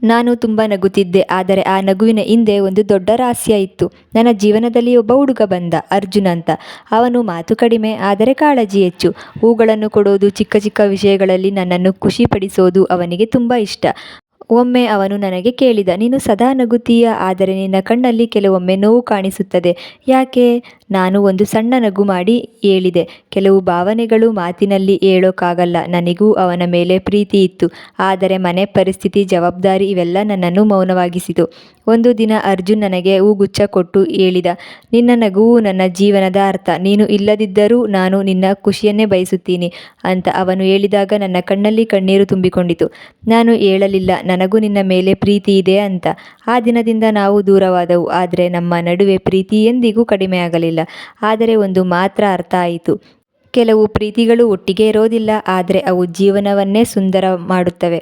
ನಾನು ತುಂಬ ನಗುತ್ತಿದ್ದೆ. ಆದರೆ ಆ ನಗುವಿನ ಹಿಂದೆ ಒಂದು ದೊಡ್ಡ ರಹಸ್ಯ ಇತ್ತು. ನನ್ನ ಜೀವನದಲ್ಲಿ ಒಬ್ಬ ಹುಡುಗ ಬಂದ, ಅರ್ಜುನ್ ಅಂತ. ಅವನು ಮಾತು ಕಡಿಮೆ, ಆದರೆ ಕಾಳಜಿ ಹೆಚ್ಚು. ಹೂಗಳನ್ನು ಕೊಡೋದು, ಚಿಕ್ಕ ಚಿಕ್ಕ ವಿಷಯಗಳಲ್ಲಿ ನನ್ನನ್ನು ಖುಷಿಪಡಿಸೋದು ಅವನಿಗೆ ತುಂಬ ಇಷ್ಟ. ಒಮ್ಮೆ ಅವನು ನನಗೆ ಕೇಳಿದ, ನೀನು ಸದಾ ನಗುತ್ತೀಯ, ಆದರೆ ನಿನ್ನ ಕಣ್ಣಲ್ಲಿ ಕೆಲವೊಮ್ಮೆ ನೋವು ಕಾಣಿಸುತ್ತದೆ, ಯಾಕೆ? ನಾನು ಒಂದು ಸಣ್ಣ ನಗು ಮಾಡಿ ಹೇಳಿದೆ, ಕೆಲವು ಭಾವನೆಗಳು ಮಾತಿನಲ್ಲಿ ಹೇಳೋಕ್ಕಾಗಲ್ಲ. ನನಗೂ ಅವನ ಮೇಲೆ ಪ್ರೀತಿ ಇತ್ತು, ಆದರೆ ಮನೆ ಪರಿಸ್ಥಿತಿ, ಜವಾಬ್ದಾರಿ ಇವೆಲ್ಲ ನನ್ನನ್ನು ಮೌನವಾಗಿಸಿತು. ಒಂದು ದಿನ ಅರ್ಜುನ್ ನನಗೆ ಹೂಗುಚ್ಛ ಕೊಟ್ಟು ಹೇಳಿದ, ನಿನ್ನ ನಗುವು ನನ್ನ ಜೀವನದ ಅರ್ಥ. ನೀನು ಇಲ್ಲದಿದ್ದರೂ ನಾನು ನಿನ್ನ ಖುಷಿಯನ್ನೇ ಬಯಸುತ್ತೀನಿ ಅಂತ ಅವನು ಹೇಳಿದಾಗ ನನ್ನ ಕಣ್ಣಲ್ಲಿ ಕಣ್ಣೀರು ತುಂಬಿಕೊಂಡಿತು. ನಾನು ಹೇಳಲಿಲ್ಲ, ನನಗೂ ನಿನ್ನ ಮೇಲೆ ಪ್ರೀತಿ ಇದೆ ಅಂತ. ಆ ದಿನದಿಂದ ನಾವು ದೂರವಾದವು, ಆದರೆ ನಮ್ಮ ನಡುವೆ ಪ್ರೀತಿ ಎಂದಿಗೂ ಕಡಿಮೆಯಾಗಲಿಲ್ಲ. ಆದರೆ ಒಂದು ಮಾತ್ರ ಅರ್ಥ ಆಯಿತು, ಕೆಲವು ಪ್ರೀತಿಗಳು ಒಟ್ಟಿಗೆ ಇರೋದಿಲ್ಲ, ಆದರೆ ಅವು ಜೀವನವನ್ನೇ ಸುಂದರ ಮಾಡುತ್ತವೆ.